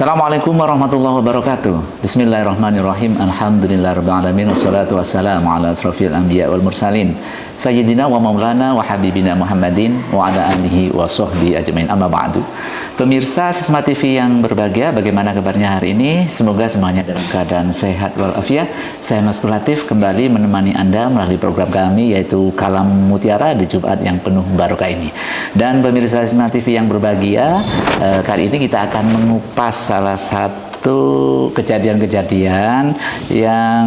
Assalamualaikum warahmatullahi wabarakatuh. Bismillahirrahmanirrahim. Alhamdulillahirrahmanirrahim. Wassalatu wassalamu ala asrafil anbiya wal mursalin Sayyidina wa maulana wa habibina Muhammadin wa ala alihi wa sahbihi ajmain, amma ba'du. Pemirsa Sisma TV yang berbahagia, bagaimana kabarnya hari ini? Semoga semuanya dalam keadaan sehat walafiat. Saya Mas Latif kembali menemani Anda melalui program kami, yaitu Kalam Mutiara di Jumat yang penuh barokah ini. Dan pemirsa Sisma TV yang berbahagia, kali ini kita akan mengupas salah satu kejadian-kejadian yang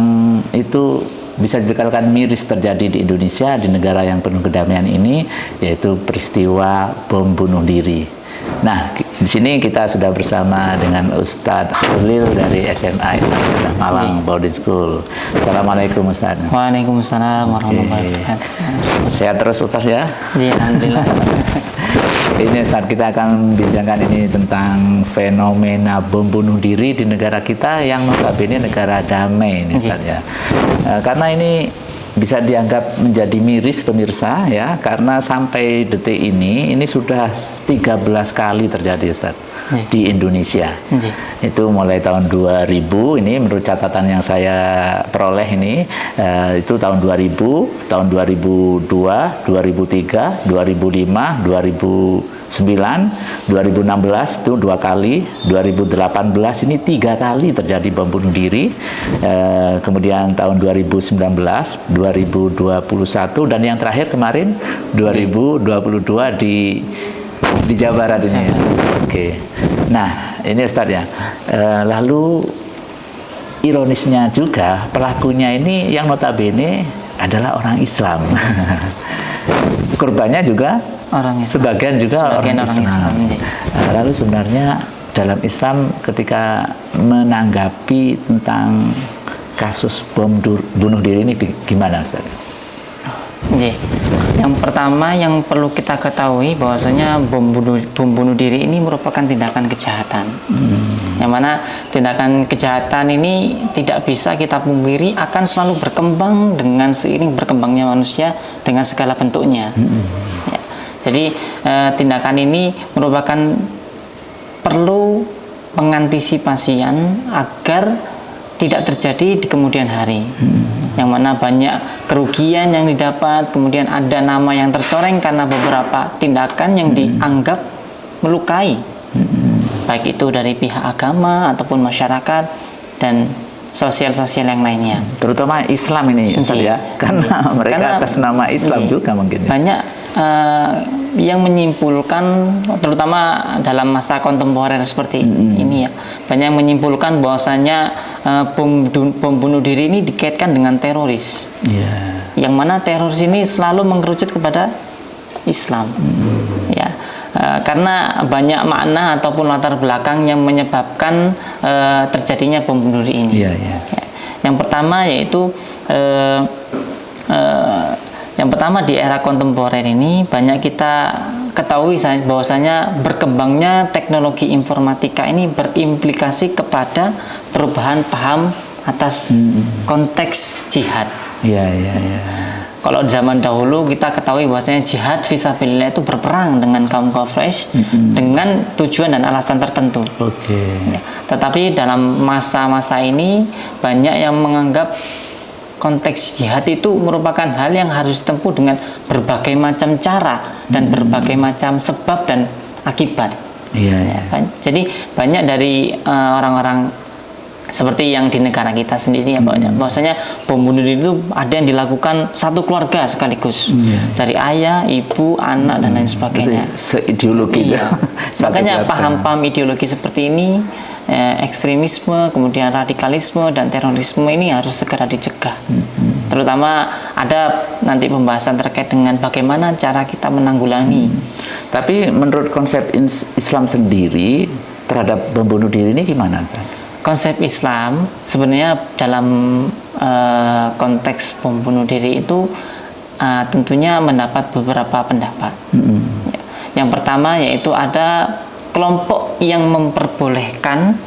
itu bisa dikatakan miris terjadi di Indonesia, di negara yang penuh kedamaian ini, yaitu peristiwa bom bunuh diri. Nah, di sini kita sudah bersama dengan Ustadz Ulil dari SMA Islam Malang Boarding School. Assalamualaikum Ustadz. Waalaikumsalam warahmatullahi wabarakatuh. Sehat terus Ustadz ya? Iya, alhamdulillah. Ini Ustadz, kita akan bincangkan ini tentang fenomena bom bunuh diri di negara kita yang notabene negara damai ini Ustadz ya. Karena ini bisa dianggap menjadi miris pemirsa ya, karena sampai detik ini sudah 13 kali terjadi Ustaz di Indonesia. Itu mulai tahun 2000, ini menurut catatan yang saya peroleh ini, itu tahun 2000, tahun 2002, 2003, 2005, 2009, 2016 itu 2 kali, 2018 ini 3 kali terjadi bom bunuh diri, kemudian tahun 2019, 2021, dan yang terakhir kemarin 2022 di Jawa Barat ini. Oke. Nah, ini Ustadz ya. Lalu ironisnya juga pelakunya ini yang notabene adalah orang Islam. Korbannya juga orang Islam. Sebagian juga orang Islam. Lalu sebenarnya dalam Islam ketika menanggapi tentang kasus bom bunuh diri ini gimana Ustaz? Yang pertama yang perlu kita ketahui bahwasanya bom bunuh diri ini merupakan tindakan kejahatan. Yang mana tindakan kejahatan ini tidak bisa kita pungkiri akan selalu berkembang dengan seiring berkembangnya manusia dengan segala bentuknya. Ya. Jadi tindakan ini merupakan perlu pengantisipasian agar tidak terjadi di kemudian hari. Yang mana banyak kerugian yang didapat, kemudian ada nama yang tercoreng karena beberapa tindakan yang dianggap melukai, baik itu dari pihak agama ataupun masyarakat dan sosial-sosial yang lainnya. Terutama Islam ini Ustaz ya, karena mereka atas nama Islam juga mungkin. Banyak yang menyimpulkan, terutama dalam masa kontemporer seperti ini ya, banyak yang menyimpulkan bahwasanya bom bunuh diri ini dikaitkan dengan teroris. Yang mana teroris ini selalu mengerucut kepada Islam. Ya. Karena banyak makna ataupun latar belakang yang menyebabkan terjadinya bom bunuh diri ini. Ya. Yang pertama yaitu yang pertama di era kontemporer ini banyak kita ketahui bahwasanya berkembangnya teknologi informatika ini berimplikasi kepada perubahan paham atas konteks jihad. Kalau zaman dahulu kita ketahui bahwasanya jihad fisabilillah itu berperang dengan kaum kafir dengan tujuan dan alasan tertentu. Ya. Tetapi dalam masa-masa ini banyak yang menganggap konteks jihad itu merupakan hal yang harus ditempuh dengan berbagai macam cara dan berbagai macam sebab dan akibat. Jadi banyak dari orang-orang seperti yang di negara kita sendiri ya, bahwasanya bom bunuh diri itu ada yang dilakukan satu keluarga sekaligus, dari ayah, ibu, anak dan lain sebagainya. Seideologi. Makanya paham-paham ideologi seperti ini, ekstremisme, kemudian radikalisme dan terorisme ini harus segera dicegah. Terutama ada nanti pembahasan terkait dengan bagaimana cara kita menanggulangi. Tapi menurut konsep Islam sendiri terhadap bom bunuh diri ini gimana? Konsep Islam sebenarnya dalam konteks bom bunuh diri itu tentunya mendapat beberapa pendapat. Yang pertama yaitu ada kelompok yang memperbolehkan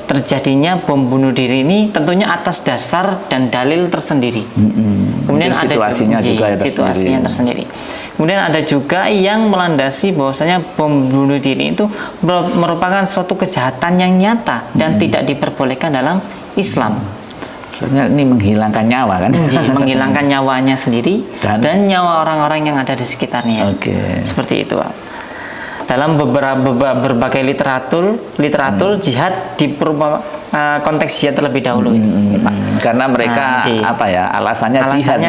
terjadinya bom bunuh diri ini tentunya atas dasar dan dalil tersendiri. Kemudian Mungkin ada situasinya juga ya situasinya tersendiri. Kemudian ada juga yang melandasi bahwasanya bom bunuh diri itu merupakan suatu kejahatan yang nyata dan tidak diperbolehkan dalam Islam. Soalnya ini menghilangkan nyawa kan? Menghilangkan nyawanya sendiri dan nyawa orang-orang yang ada di sekitarnya. Seperti itu, Pak. Dalam berbagai literatur jihad di konteks jihad terlebih dahulu. Karena mereka alasannya jihad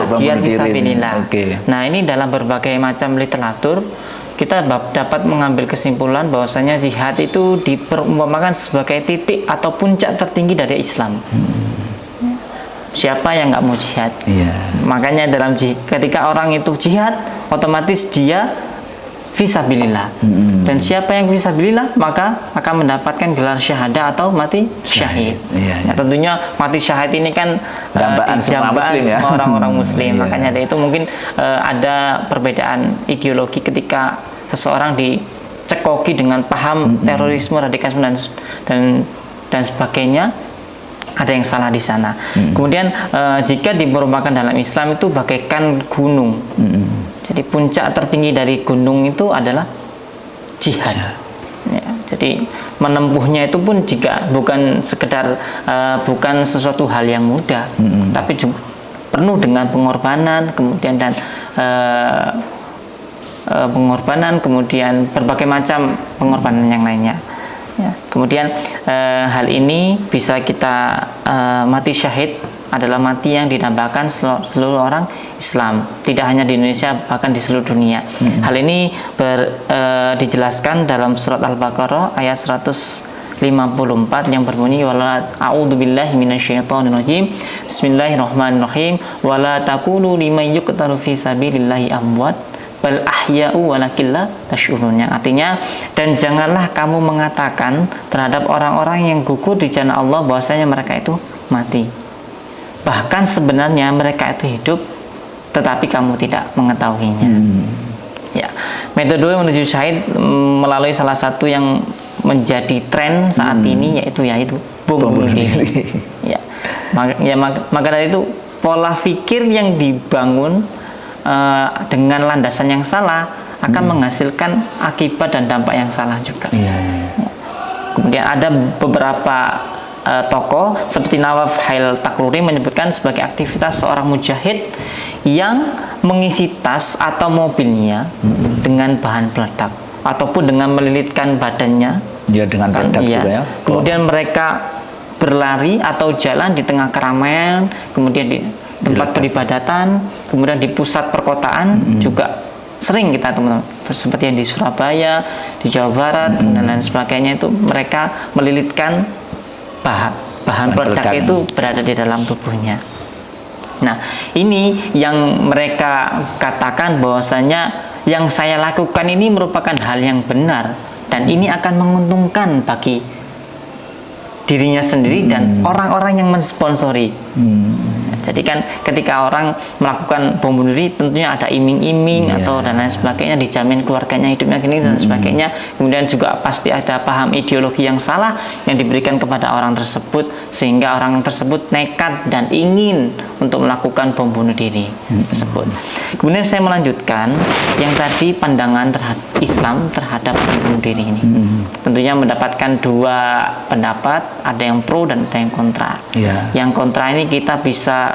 untuk jihad fisabilillah. Nah, ini dalam berbagai macam literatur kita dapat mengambil kesimpulan bahwasanya jihad itu diperumpamakan sebagai titik atau puncak tertinggi dari Islam. Siapa yang nggak mau jihad? Makanya dalam ketika orang itu jihad, otomatis dia fisabilillah. Dan siapa yang fisabilillah maka akan mendapatkan gelar syahadah atau mati syahid. Nah, tentunya mati syahid ini kan dambaan semua orang-orang muslim. Makanya dari itu mungkin ada perbedaan ideologi ketika seseorang dicekoki dengan paham terorisme, radikalisme dan sebagainya. Ada yang salah di sana. Kemudian jika diperumpamakan dalam Islam itu bagaikan gunung. Jadi puncak tertinggi dari gunung itu adalah jihad. Ya, jadi menempuhnya itu pun juga bukan sekedar bukan sesuatu hal yang mudah, tapi juga penuh dengan pengorbanan, kemudian kemudian berbagai macam pengorbanan yang lainnya. Ya, kemudian hal ini bisa kita mati syahid adalah mati yang didambakan seluruh orang Islam, tidak hanya di Indonesia, bahkan di seluruh dunia. Hal ini dijelaskan dalam surat Al-Baqarah ayat 154 yang berbunyi wala a'udzubillahi minasyaitonirrajim bismillahirrahmanirrahim wala taqulu liman yuqtalu fi sabilillahi amwat bal ahya'u walakin la tash'urun, yang artinya dan janganlah kamu mengatakan terhadap orang-orang yang gugur di jalan Allah bahwasanya mereka itu mati, bahkan sebenarnya mereka itu hidup tetapi kamu tidak mengetahuinya. Ya, metode menuju syahid melalui salah satu yang menjadi tren saat ini yaitu bom bunuh diri. Maka dari itu pola pikir yang dibangun dengan landasan yang salah akan menghasilkan akibat dan dampak yang salah juga. Kemudian ada beberapa tokoh seperti Nawaf Hail Takruri menyebutkan sebagai aktivitas seorang mujahid yang mengisi tas atau mobilnya dengan bahan peledak ataupun dengan melilitkan badannya dengan peledak juga ya. Kemudian mereka berlari atau jalan di tengah keramaian, kemudian di tempat peribadatan, kemudian di pusat perkotaan juga sering kita teman-teman, seperti yang di Surabaya, di Jawa Barat dan lain sebagainya, itu mereka melilitkan bahan peledak itu berada di dalam tubuhnya. Nah, ini yang mereka katakan bahwasanya yang saya lakukan ini merupakan hal yang benar dan ini akan menguntungkan bagi dirinya sendiri dan orang-orang yang mensponsori. Jadi kan ketika orang melakukan bom bunuh diri tentunya ada iming-iming atau dan lain sebagainya, dijamin keluarganya hidupnya gini dan sebagainya. Kemudian juga pasti ada paham ideologi yang salah yang diberikan kepada orang tersebut sehingga orang tersebut nekat dan ingin untuk melakukan bom bunuh diri tersebut. Kemudian saya melanjutkan yang tadi pandangan terhadap Islam terhadap bom bunuh diri ini. Tentunya mendapatkan dua pendapat, ada yang pro dan ada yang kontra. Yang kontra ini kita bisa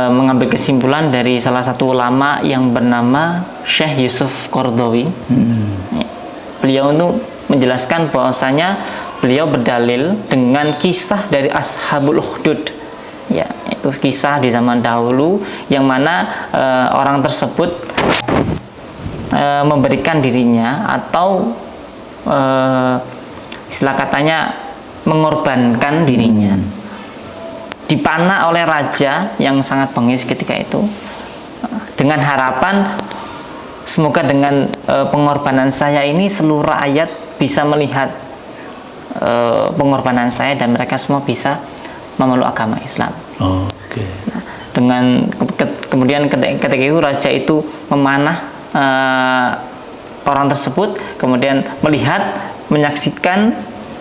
mengambil kesimpulan dari salah satu ulama yang bernama Syekh Yusuf Qaradawi. Beliau itu menjelaskan bahwasanya beliau berdalil dengan kisah dari Ashabul Ukhdud, ya, itu kisah di zaman dahulu yang mana orang tersebut memberikan dirinya atau istilah katanya mengorbankan dirinya, dipanah oleh raja yang sangat bengis ketika itu dengan harapan semoga dengan pengorbanan saya ini seluruh rakyat bisa melihat pengorbanan saya dan mereka semua bisa memeluk agama Islam. Nah, dengan kemudian ketika itu raja itu memanah orang tersebut, kemudian melihat menyaksikan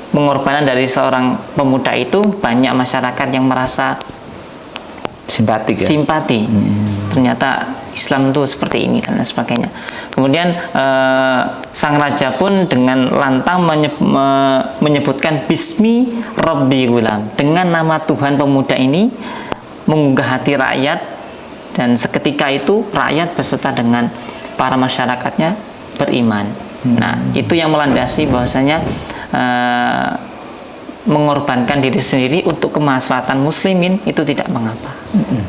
pengorbanan dari seorang pemuda itu, banyak masyarakat yang merasa Simpatik ya. simpati. Ternyata Islam itu seperti ini dan lain sebagainya. Kemudian sang raja pun dengan lantang menyebutkan Bismi Rabbi Gulam, dengan nama Tuhan pemuda ini, menggugah hati rakyat, dan seketika itu rakyat beserta dengan para masyarakatnya beriman. Nah, itu yang melandasi bahwasanya mengorbankan diri sendiri untuk kemaslahatan muslimin itu tidak mengapa.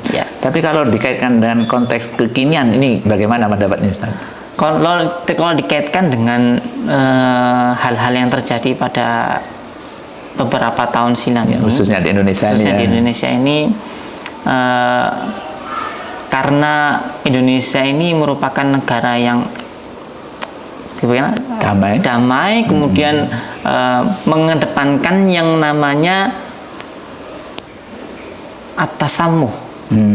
Ya. Tapi kalau dikaitkan dengan konteks kekinian ini bagaimana pendapatnya Ustaz? Kalau dikaitkan dengan hal-hal yang terjadi pada beberapa tahun silam Ya, ini, khususnya di Indonesia di Indonesia ini, karena Indonesia ini merupakan negara yang damai, kemudian mengedepankan yang namanya at-tasamuh,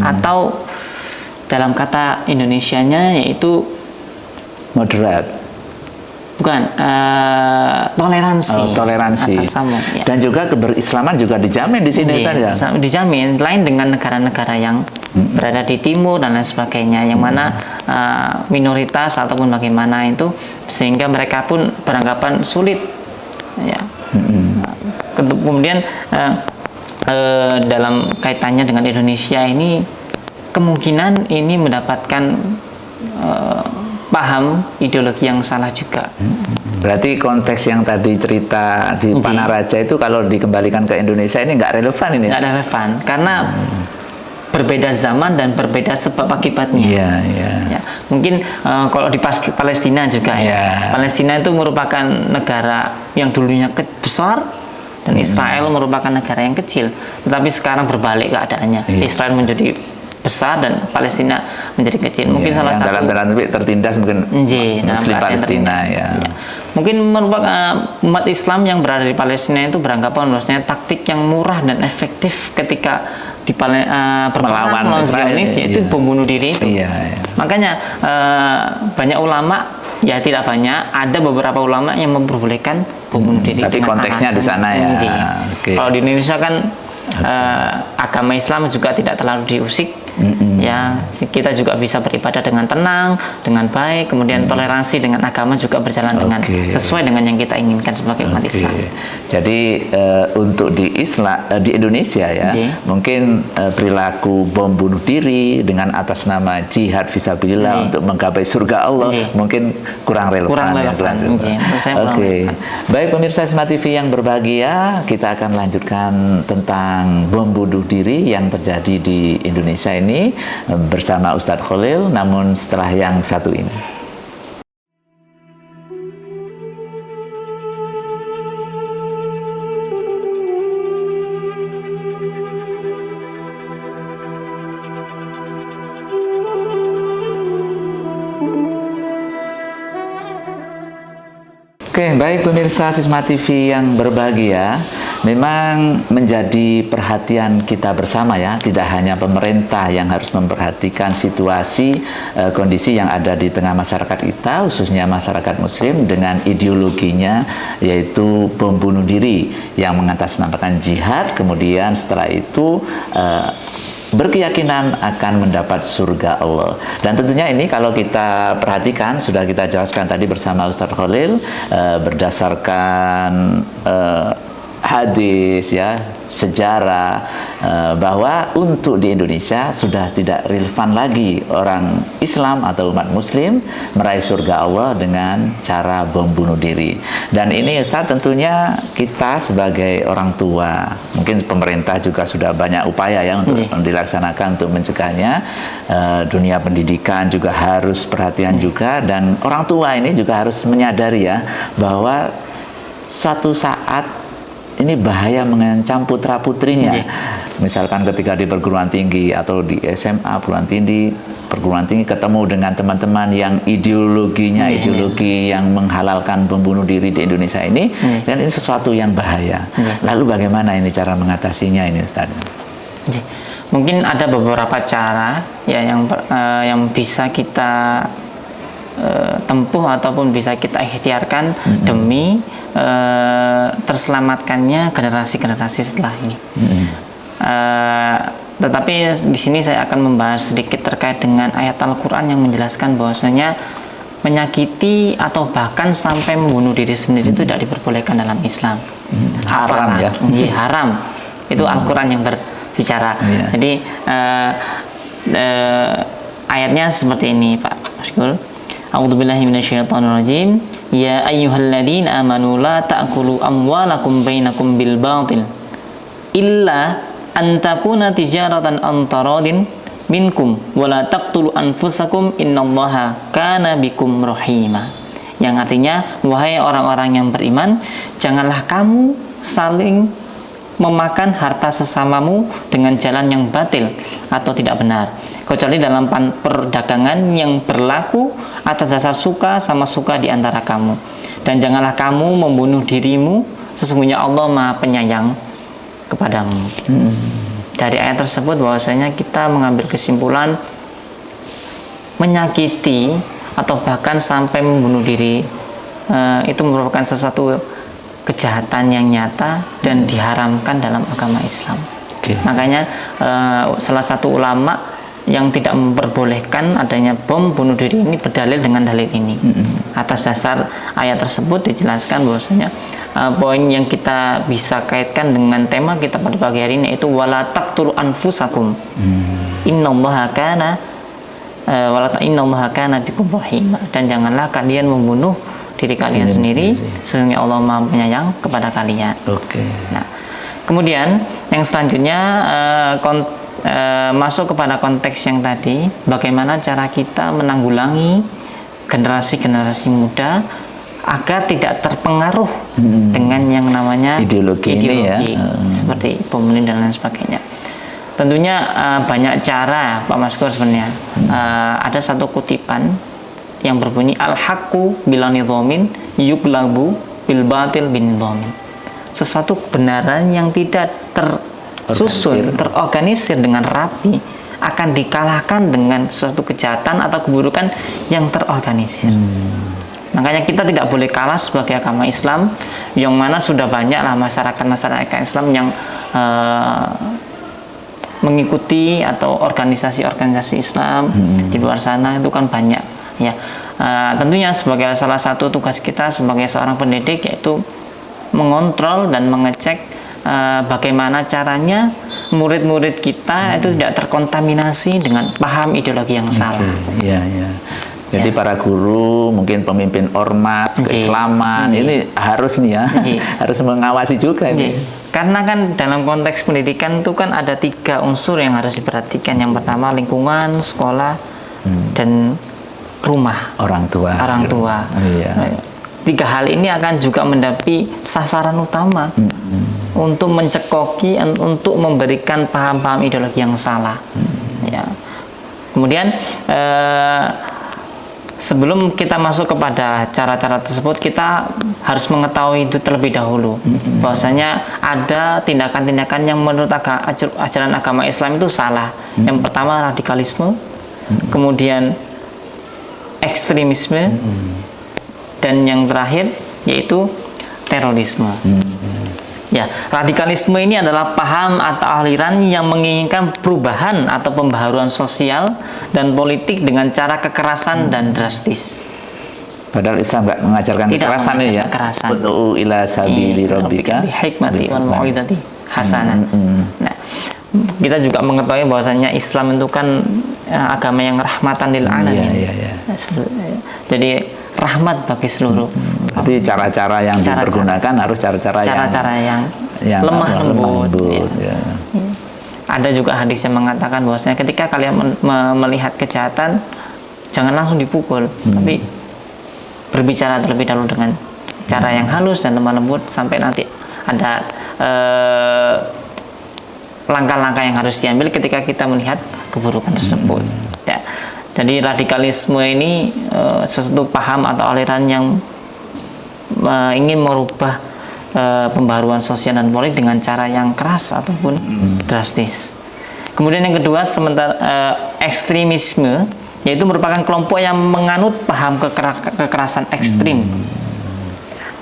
atau dalam kata Indonesianya yaitu moderat. Bukan, toleransi. Toleransi. Ya. Dan juga keberislaman juga dijamin di sini kan ya. Dijamin, lain dengan negara-negara yang berada di timur dan lain sebagainya, yang mana minoritas ataupun bagaimana itu, sehingga mereka pun beranggapan sulit. Ya. Kemudian dalam kaitannya dengan Indonesia ini, kemungkinan ini mendapatkan paham ideologi yang salah juga. Berarti konteks yang tadi cerita di Panaraja itu kalau dikembalikan ke Indonesia ini nggak relevan ini? Nggak relevan, karena berbeda zaman dan berbeda sebab akibatnya. Iya, iya. Ya. Mungkin kalau di Palestina juga ya. Palestina itu merupakan negara yang dulunya besar, dan Israel merupakan negara yang kecil. Tetapi sekarang berbalik keadaannya. Israel menjadi besar dan Palestina menjadi kecil. Mungkin salah satu dalam tertindas mungkin Muslim Palestina ya. Mungkin merupakan umat Islam yang berada di Palestina itu beranggapan bahwasanya taktik yang murah dan efektif ketika di melawan Zionis yaitu membunuh diri itu. Makanya banyak ulama, ya tidak banyak, ada beberapa ulama yang memperbolehkan membunuh diri. Tapi konteksnya di sana ya. Kalau di Indonesia kan agama Islam juga tidak terlalu diusik. Ya, kita juga bisa beribadah dengan tenang, dengan baik, kemudian toleransi dengan agama juga berjalan dengan sesuai dengan yang kita inginkan sebagai umat Islam. Jadi untuk di Indonesia ya, mungkin perilaku bom bunuh diri dengan atas nama jihad fisabilillah untuk menggapai surga Allah mungkin kurang relevan. Baik pemirsa Smart TV yang berbahagia, kita akan lanjutkan tentang bom bunuh diri yang terjadi di Indonesia ini bersama Ustadz Khalil, namun setelah yang satu ini. Oke, baik pemirsa Smart TV yang berbahagia, memang menjadi perhatian kita bersama ya, tidak hanya pemerintah yang harus memperhatikan situasi kondisi yang ada di tengah masyarakat kita, khususnya masyarakat muslim dengan ideologinya yaitu bom bunuh diri yang mengatasnamakan jihad, kemudian setelah itu berkeyakinan akan mendapat surga Allah. Dan tentunya ini kalau kita perhatikan, sudah kita jelaskan tadi bersama Ustadz Khalil, berdasarkan hadis ya, sejarah, bahwa untuk di Indonesia sudah tidak relevan lagi orang Islam atau umat muslim meraih surga Allah dengan cara bom bunuh diri. Dan ini Ustaz, tentunya kita sebagai orang tua, mungkin pemerintah juga sudah banyak upaya ya untuk dilaksanakan untuk mencegahnya. Dunia pendidikan juga harus perhatian juga, dan orang tua ini juga harus menyadari ya bahwa suatu saat ini bahaya mengancam putra-putrinya. Misalkan ketika di perguruan tinggi atau di SMA, perguruan tinggi ketemu dengan teman-teman yang ideologinya ideologi yang menghalalkan pembunuh diri di Indonesia ini, dan ini sesuatu yang bahaya. Lalu bagaimana ini cara mengatasinya ini Ustaz? Mungkin ada beberapa cara ya yang bisa kita tempuh ataupun bisa kita ikhtiarkan demi terselamatkannya generasi-generasi setelah ini. Tetapi di sini saya akan membahas sedikit terkait dengan ayat Al-Quran yang menjelaskan bahwasanya menyakiti atau bahkan sampai membunuh diri sendiri itu tidak diperbolehkan dalam Islam. Haram ya? Iya, haram. Itu Al-Quran yang berbicara. Jadi ayatnya seperti ini, Pak Maskul. A'udzubillahi minasyaitonirrajim. Ya ayyuhalladzina amanu la ta'kulu amwalakum bainakum bil batil illa an takuna tijaratan an taradin minkum wala taqtulu anfusakum innallaha kana bikum rahima. Yang artinya, wahai orang-orang yang beriman, janganlah kamu saling memakan harta sesamamu dengan jalan yang batil atau tidak benar, kecuali dalam perdagangan yang berlaku atas dasar suka sama suka di antara kamu. Dan janganlah kamu membunuh dirimu, sesungguhnya Allah Maha Penyayang kepadamu. Dari ayat tersebut bahwasanya kita mengambil kesimpulan menyakiti atau bahkan sampai membunuh diri itu merupakan sesuatu kejahatan yang nyata dan diharamkan dalam agama Islam. Makanya salah satu ulama yang tidak memperbolehkan adanya bom bunuh diri ini berdalil dengan dalil ini. Atas dasar ayat tersebut dijelaskan bahwasanya poin yang kita bisa kaitkan dengan tema kita pada pagi hari ini yaitu wala taqtulu anfusakum innallaha kana bikum rahima, dan janganlah kalian membunuh diri kalian sendiri, sesungguhnya Allah Maha Penyayang kepada kalian. Nah, kemudian yang selanjutnya masuk kepada konteks yang tadi, bagaimana cara kita menanggulangi generasi-generasi muda agar tidak terpengaruh dengan yang namanya ideologi seperti bom dan lain sebagainya. Tentunya banyak cara, Pak Maskur sebenarnya. Ada satu kutipan yang berbunyi al-haqqu bila nidhamin yuglabu bil batil bin nidhamin. Sesuatu kebenaran yang tidak tersusun, terorganisir dengan rapi akan dikalahkan dengan suatu kejahatan atau keburukan yang terorganisir. Makanya kita tidak boleh kalah sebagai agama Islam, yang mana sudah banyaklah masyarakat Islam yang mengikuti atau organisasi-organisasi Islam di luar sana itu kan banyak ya. Tentunya sebagai salah satu tugas kita sebagai seorang pendidik yaitu mengontrol dan mengecek bagaimana caranya murid-murid kita itu tidak terkontaminasi dengan paham ideologi yang salah. Jadi para guru, mungkin pemimpin ormas keislaman ini harus nih ya, harus mengawasi juga ini. Karena kan dalam konteks pendidikan itu kan ada 3 unsur yang harus diperhatikan. Yang pertama lingkungan, sekolah, dan rumah, orang tua. 3 hal ini akan juga mendapi sasaran utama untuk mencekoki, untuk memberikan paham-paham ideologi yang salah. Ya. Kemudian sebelum kita masuk kepada cara-cara tersebut, kita harus mengetahui itu terlebih dahulu bahwasanya ada tindakan-tindakan yang menurut ajaran agama Islam itu salah. Yang pertama radikalisme, kemudian ekstremisme, dan yang terakhir yaitu terorisme. Ya, radikalisme ini adalah paham atau aliran yang menginginkan perubahan atau pembaharuan sosial dan politik dengan cara kekerasan dan drastis. Padahal Islam nggak mengajarkan kekerasan ya. Ud'u ila sabili rabbika bil hikmati wal mau'izati hasanah. Nah, kita juga mengetahui bahwasanya Islam itu kan agama yang rahmatan lil alamin. Jadi rahmat bagi seluruh. Berarti cara-cara yang dipergunakan harus cara-cara yang lemah lembut. Ada juga hadis yang mengatakan bahwasanya ketika kalian melihat kejahatan, jangan langsung dipukul, tapi berbicara terlebih dahulu dengan cara yang halus dan lemah lembut sampai nanti ada langkah-langkah yang harus diambil ketika kita melihat keburukan tersebut. Ya. Jadi radikalisme ini sesuatu paham atau aliran yang ingin merubah pembaruan sosial dan politik dengan cara yang keras ataupun drastis. Kemudian yang kedua, sementara ekstremisme yaitu merupakan kelompok yang menganut paham kekerasan ekstrim.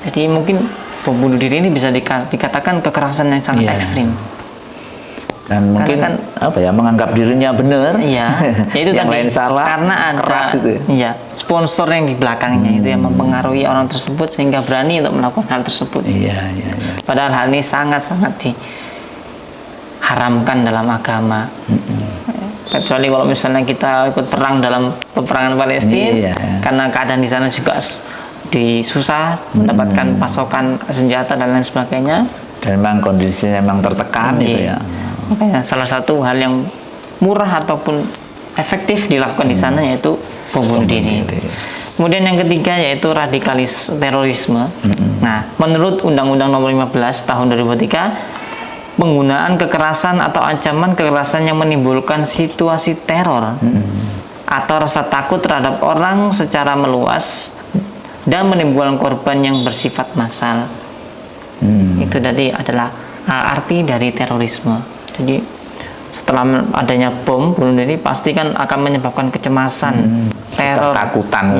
Jadi mungkin bom bunuh diri ini bisa dikatakan kekerasan yang sangat ekstrim. Dan mungkin menganggap dirinya benar, itu yang tadi, lain salah, karena ada keras itu. Sponsor yang di belakangnya itu yang mempengaruhi orang tersebut sehingga berani untuk melakukan hal tersebut. Padahal hal ini sangat-sangat diharamkan dalam agama. Kecuali kalau misalnya kita ikut perang dalam peperangan Palestina, karena keadaan di sana juga susah mendapatkan pasokan senjata dan lain sebagainya. Dan memang kondisinya memang tertekan gitu ya. Makanya salah satu hal yang murah ataupun efektif dilakukan di sana yaitu bom bunuh diri. Kemudian yang ketiga yaitu terorisme. Nah, menurut Undang-Undang Nomor 15 Tahun 2003, penggunaan kekerasan atau ancaman kekerasan yang menimbulkan situasi teror atau rasa takut terhadap orang secara meluas dan menimbulkan korban yang bersifat massal. Itu tadi adalah arti dari terorisme. Jadi setelah adanya bom bunuh diri pasti kan akan menyebabkan kecemasan, teror, ketakutan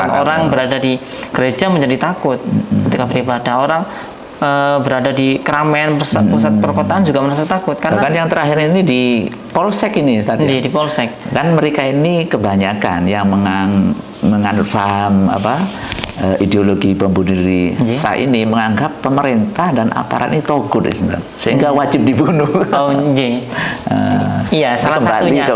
orang berada di gereja menjadi takut ketika beribadah, orang berada di keramaian pusat perkotaan juga merasa takut karena bahkan yang terakhir ini di Polsek ini tadi. Di Polsek. Dan mereka ini kebanyakan yang menganut paham ideologi bom bunuh diri saat ini menganggap pemerintah dan aparat ini togut sehingga wajib dibunuh. Salah satunya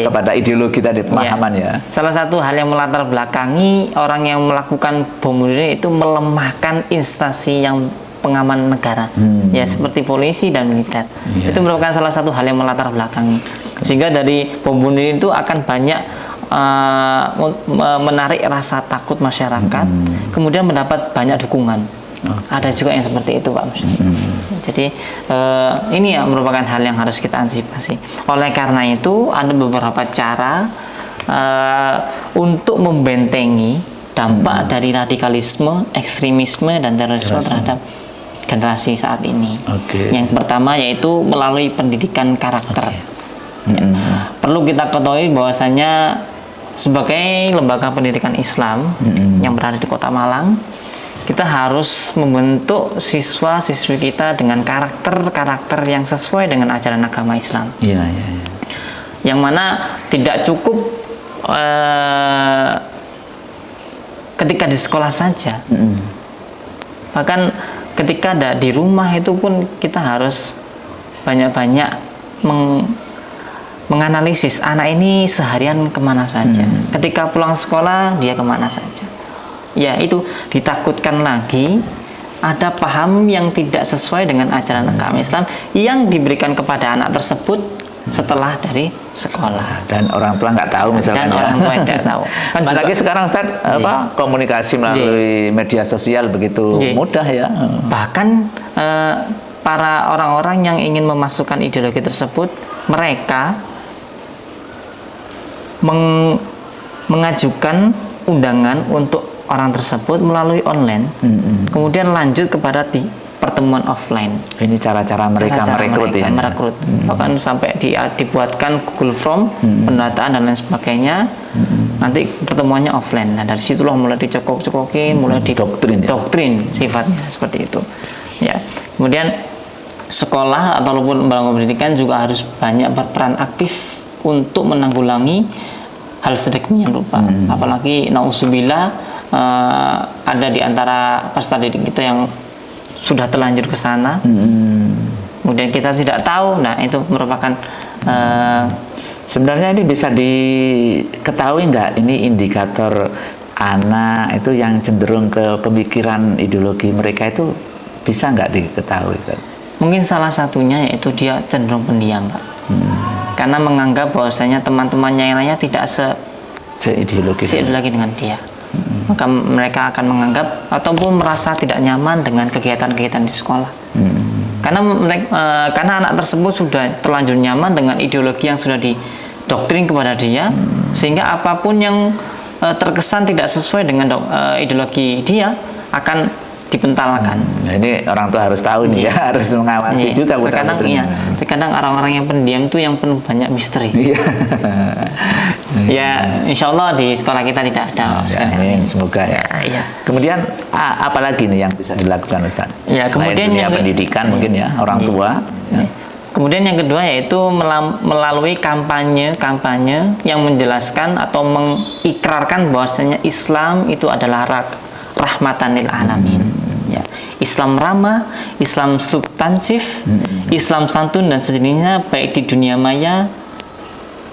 kepada ideologi tadi, pemahaman Salah satu hal yang melatar belakangi orang yang melakukan bom bunuh diri itu melemahkan instansi yang pengaman negara, seperti polisi dan militer. Itu merupakan salah satu hal yang melatar belakangi. Sehingga dari bom bunuh diri itu akan banyak menarik rasa takut masyarakat, kemudian mendapat banyak dukungan. Ada juga yang seperti itu, Pak Mus. Jadi ini merupakan hal yang harus kita antisipasi. Oleh karena itu ada beberapa cara untuk membentengi dampak dari radikalisme, ekstremisme, dan terorisme terhadap generasi saat ini. Yang pertama yaitu melalui pendidikan karakter. Perlu kita ketahui bahwasanya sebagai lembaga pendidikan Islam yang berada di Kota Malang, kita harus membentuk siswa-siswi kita dengan karakter-karakter yang sesuai dengan ajaran agama Islam. Yang mana tidak cukup ketika di sekolah saja, bahkan ketika ada di rumah itu pun kita harus banyak-banyak menganalisis anak ini seharian kemana saja. Ketika pulang sekolah dia kemana saja. Itu ditakutkan lagi ada paham yang tidak sesuai dengan ajaran agama Islam yang diberikan kepada anak tersebut setelah dari sekolah. Dan orang tua nggak tahu misalkan. Dan orang tua tidak tahu. Kan apalagi sekarang Ustaz, komunikasi melalui media sosial begitu mudah ya. Bahkan para orang-orang yang ingin memasukkan ideologi tersebut, mereka mengajukan undangan untuk orang tersebut melalui online, kemudian lanjut kepada pertemuan offline. Ini cara-cara mereka merekrut. Bahkan sampai dibuatkan Google Form, pendataan dan lain sebagainya. Nanti pertemuannya offline. Nah, dari situlah mulai dicekok-cekokin, mulai doktrin sifatnya seperti itu. Kemudian sekolah ataupun lembaga pendidikan juga harus banyak berperan aktif untuk menanggulangi hal sedemikian rupa. Apalagi nauzubillah ada di antara peserta didik kita yang sudah terlanjur ke sana, kemudian kita tidak tahu. Nah, itu merupakan sebenarnya ini bisa diketahui nggak ini indikator anak itu yang cenderung ke pemikiran ideologi mereka itu bisa nggak diketahui kan? Mungkin salah satunya yaitu dia cenderung pendiam, Pak. Karena menganggap bahwasanya teman-temannya yang lainnya tidak seideologi dengan dia. Maka mereka akan menganggap ataupun merasa tidak nyaman dengan kegiatan-kegiatan di sekolah. Karena anak tersebut sudah terlanjur nyaman dengan ideologi yang sudah didoktrin kepada dia, sehingga apapun yang terkesan tidak sesuai dengan ideologi dia akan dipentalkan. Nah, ini orang tua harus tahu nih ya, harus mengawasi juga Terkadang putra-putrinya. terkadang orang-orang yang pendiam itu yang penuh banyak misteri. Iya. Ya, insya Allah di sekolah kita tidak ada. Ya, amin, semoga ya. Iya. Kemudian apa lagi nih yang bisa dilakukan Ustaz? Ya, Selain kemudian dunia yang pendidikan mungkin ya, orang tua. Ya. Kemudian yang kedua yaitu melalui kampanye yang menjelaskan atau mengikrarkan bahwasanya Islam itu adalah rahmatan lil alamin. Ya. Islam ramah, Islam substansif, Islam santun dan sejenisnya baik di dunia maya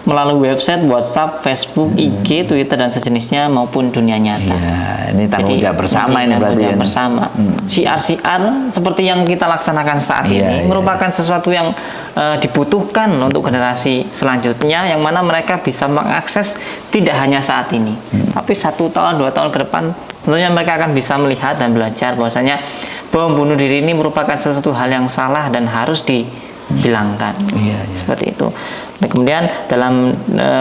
melalui website, WhatsApp, Facebook, IG, Twitter dan sejenisnya maupun dunia nyata. Ya, ini tanggung jawab bersama ini berarti ya. Bersama. Siar-siar seperti yang kita laksanakan saat Iya, ini merupakan sesuatu yang dibutuhkan untuk generasi selanjutnya, yang mana mereka bisa mengakses tidak hanya saat ini, tapi 1 tahun, 2 tahun ke depan, tentunya mereka akan bisa melihat dan belajar bahwasanya bom bunuh diri ini merupakan sesuatu hal yang salah dan harus dihilangkan. Iya. Seperti itu. Dan kemudian dalam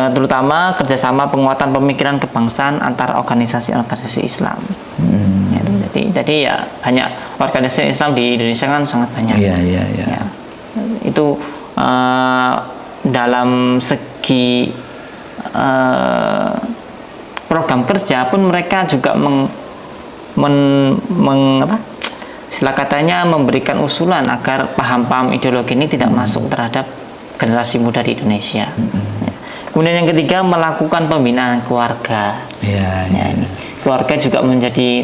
terutama kerjasama penguatan pemikiran kebangsaan antara organisasi-organisasi Islam. Ya, jadi ya banyak organisasi Islam di Indonesia kan sangat banyak. Iya. Ya. Itu dalam segi program kerja pun mereka juga istilah katanya memberikan usulan agar paham-paham ideologi ini tidak masuk terhadap generasi muda di Indonesia. Ya. Kemudian yang ketiga melakukan pembinaan keluarga. Iya. Ini keluarga juga menjadi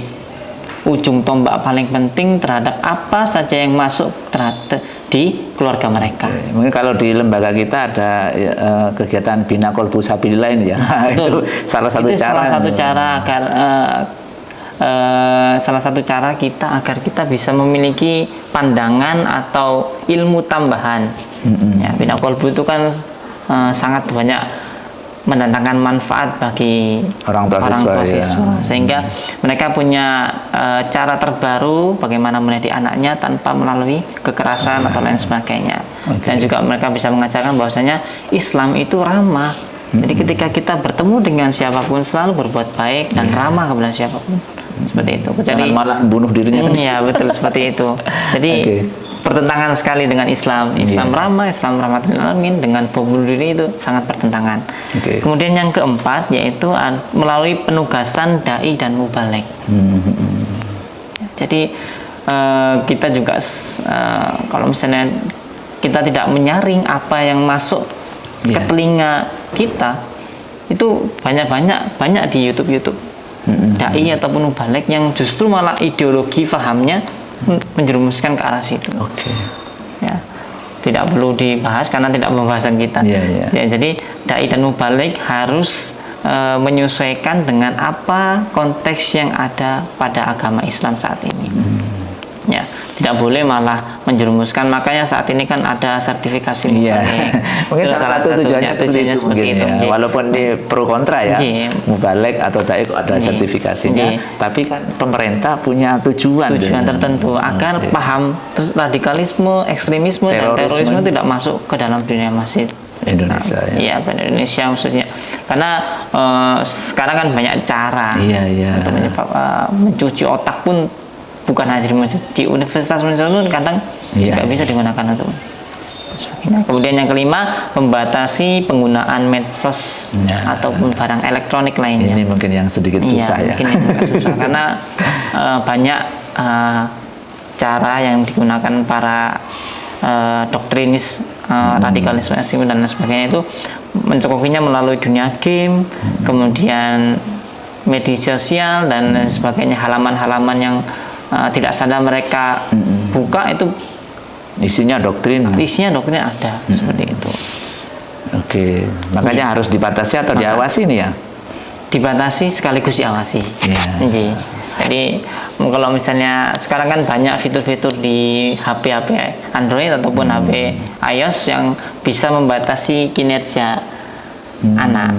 ujung tombak paling penting terhadap apa saja yang masuk di keluarga mereka. Mungkin kalau di lembaga kita ada kegiatan bina kolbu sabilillah ini ya. Itu salah satu cara agar salah satu cara kita agar kita bisa memiliki pandangan atau ilmu tambahan. Ya, bina kolbu itu kan sangat banyak mendatangkan manfaat bagi orang tua siswa. Sehingga mereka punya cara terbaru bagaimana mendidik anaknya tanpa melalui kekerasan atau lain sebagainya. Dan juga mereka bisa mengajarkan bahwasanya Islam itu ramah. Jadi ketika kita bertemu dengan siapapun selalu berbuat baik dan ramah kepada siapapun. Seperti itu. Jangan malah bunuh dirinya sendiri. Iya, betul seperti itu. Jadi pertentangan sekali dengan Islam. Islam ramah, Islam rahmatan lil alamin, dengan bunuh diri itu sangat pertentangan. Kemudian yang keempat yaitu melalui penugasan dai dan mubaligh. Jadi kita juga kalau misalnya kita tidak menyaring apa yang masuk ke telinga kita, itu banyak di YouTube dai ataupun mubaligh yang justru malah ideologi fahamnya menjerumuskan ke arah situ. Ya, tidak perlu dibahas karena tidak pembahasan kita. Ya, jadi dai dan mubaligh harus menyesuaikan dengan apa konteks yang ada pada agama Islam saat ini. Ya, tidak boleh malah menjerumuskan. Makanya saat ini kan ada sertifikasi mubaligh. Mungkin salah satu tujuannya seperti itu ya. Walaupun di pro kontra ya, mubaligh atau dai ada sertifikasinya, tapi kan pemerintah punya tujuan tertentu agar paham radikalisme, ekstremisme, dan terorisme tidak masuk ke dalam dunia masjid Indonesia. Iya, Indonesia maksudnya. Karena sekarang kan banyak cara untuk mencuci otak pun. Bukan hanya di universitas kadang juga bisa digunakan untuk sebagainya. Kemudian yang kelima, membatasi penggunaan medsos ataupun barang elektronik lainnya. Ini mungkin yang sedikit susah ya. Mungkin yang susah karena banyak cara yang digunakan para doktrinis radikalisme ekstremis dan sebagainya itu mencokokinya melalui dunia game, kemudian media sosial dan sebagainya, halaman-halaman yang tidak sadar mereka buka itu isinya doktrin ada seperti itu. Makanya harus dibatasi atau diawasi nih ya? Dibatasi sekaligus diawasi. Jadi kalau misalnya sekarang kan banyak fitur-fitur di HP Android ataupun HP iOS yang bisa membatasi kinerja anak.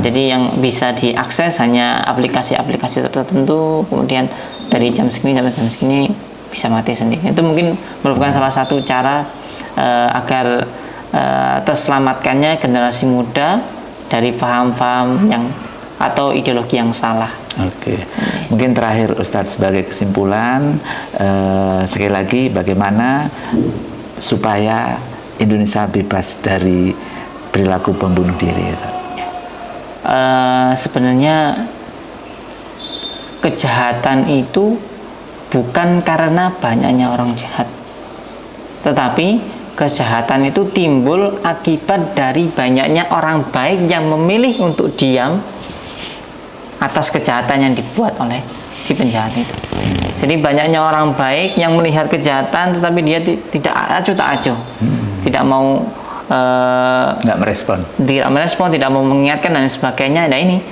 Jadi yang bisa diakses hanya aplikasi-aplikasi tertentu, kemudian dari jam segini sampai jam segini bisa mati sendiri. Itu mungkin merupakan salah satu cara agar terselamatkannya generasi muda dari paham-paham yang atau ideologi yang salah. Oke. Mungkin terakhir Ustadz, sebagai kesimpulan, sekali lagi bagaimana supaya Indonesia bebas dari perilaku pembunuh diri? Sebenarnya kejahatan itu bukan karena banyaknya orang jahat, tetapi kejahatan itu timbul akibat dari banyaknya orang baik yang memilih untuk diam atas kejahatan yang dibuat oleh si penjahat itu. Jadi banyaknya orang baik yang melihat kejahatan tetapi dia tidak acuh tak acuh, tidak mau tidak merespon, tidak mau mengingatkan dan sebagainya. Nah ini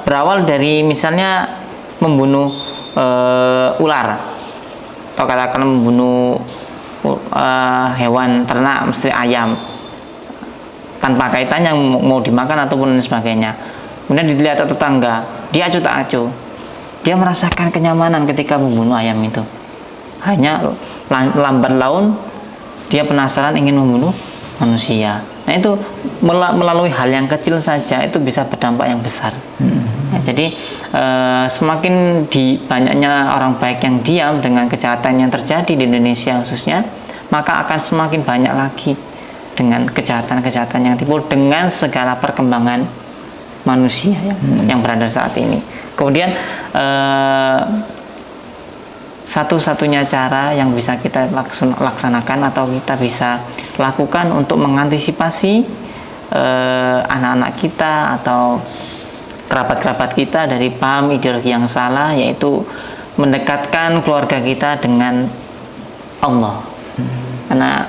berawal dari misalnya membunuh ular, atau katakan membunuh hewan ternak, mesti ayam, tanpa kaitannya mau dimakan ataupun sebagainya. Kemudian dilihat tetangga, dia acuh tak acuh, dia merasakan kenyamanan ketika membunuh ayam itu. Hanya lambat laun dia penasaran ingin membunuh manusia. Nah itu melalui hal yang kecil saja itu bisa berdampak yang besar. Nah, jadi semakin banyaknya orang baik yang diam dengan kejahatan yang terjadi di Indonesia khususnya, maka akan semakin banyak lagi dengan kejahatan-kejahatan yang timbul dengan segala perkembangan manusia yang berada saat ini. Kemudian satu-satunya cara yang bisa kita laksanakan atau kita bisa lakukan untuk mengantisipasi anak-anak kita atau kerabat-kerabat kita dari paham ideologi yang salah, yaitu mendekatkan keluarga kita dengan Allah. Karena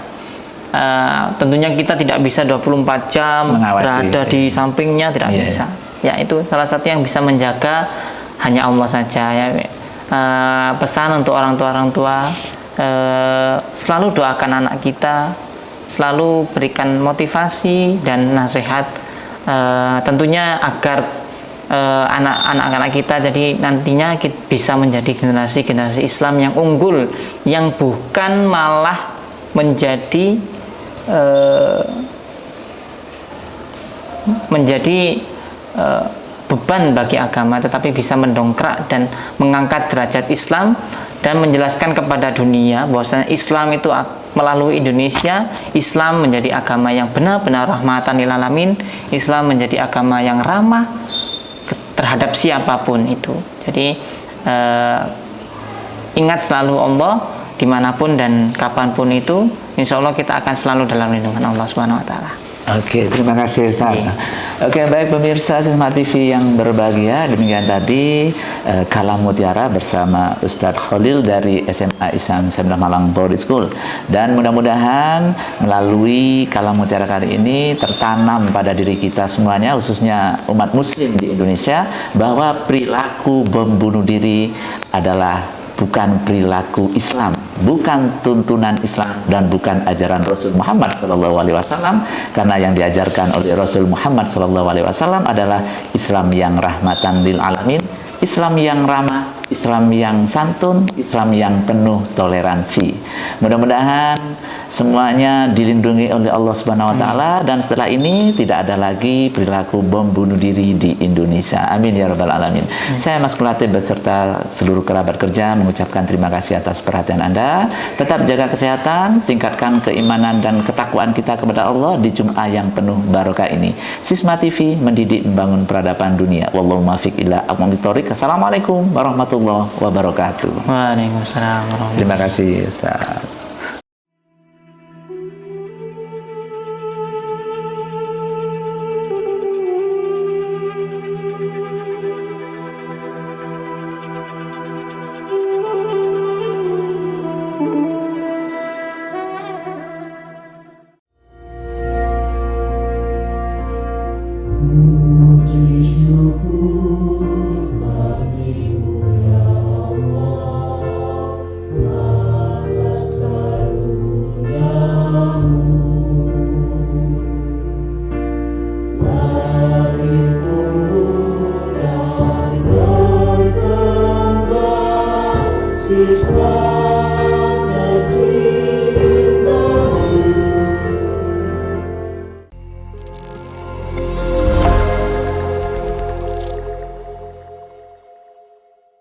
tentunya kita tidak bisa 24 jam berada di sampingnya, tidak bisa. Ya, itu salah satu yang bisa menjaga hanya Allah saja ya. Pesan untuk orang tua, selalu doakan anak kita, selalu berikan motivasi dan nasihat, tentunya agar anak-anak kita jadi nantinya bisa menjadi generasi Islam yang unggul, yang bukan malah menjadi beban bagi agama, tetapi bisa mendongkrak dan mengangkat derajat Islam dan menjelaskan kepada dunia bahwasanya Islam itu melalui Indonesia, Islam menjadi agama yang benar-benar rahmatan lil alamin, Islam menjadi agama yang ramah terhadap siapapun itu. Jadi ingat selalu Allah dimanapun dan kapanpun itu, insya Allah kita akan selalu dalam lindungan Allah Subhanahu Wa Taala. Oke, terima kasih Ustaz. Oke, baik pemirsa Sisma TV yang berbahagia, demikian tadi Kalam Mutiara bersama Ustadz Khalil dari SMA Islam 19 Malang Boarding School. Dan mudah-mudahan melalui Kalam Mutiara kali ini tertanam pada diri kita semuanya, khususnya umat muslim di Indonesia, bahwa perilaku bom bunuh diri adalah bukan perilaku Islam, bukan tuntunan Islam, dan bukan ajaran Rasul Muhammad SAW, karena yang diajarkan oleh Rasul Muhammad SAW adalah Islam yang rahmatan lil alamin, Islam yang ramah, Islam yang santun, Islam yang penuh toleransi. Mudah-mudahan semuanya dilindungi oleh Allah Subhanahu Wa Taala, dan setelah ini tidak ada lagi perilaku bom bunuh diri di Indonesia. Amin ya rabbal alamin. Saya Mas Kulatib beserta seluruh kerabat kerja mengucapkan terima kasih atas perhatian Anda. Tetap jaga kesehatan, tingkatkan keimanan dan ketakwaan kita kepada Allah di Jumat yang penuh barokah ini. Sisma TV mendidik membangun peradaban dunia. Wallahu muwaffiq ila aqwamit thoriq. Assalamualaikum warahmatullahi wabarakatuh. Waalaikumsalam warahmatullahi wabarakatuh. Terima kasih Ustaz. Siswa kecil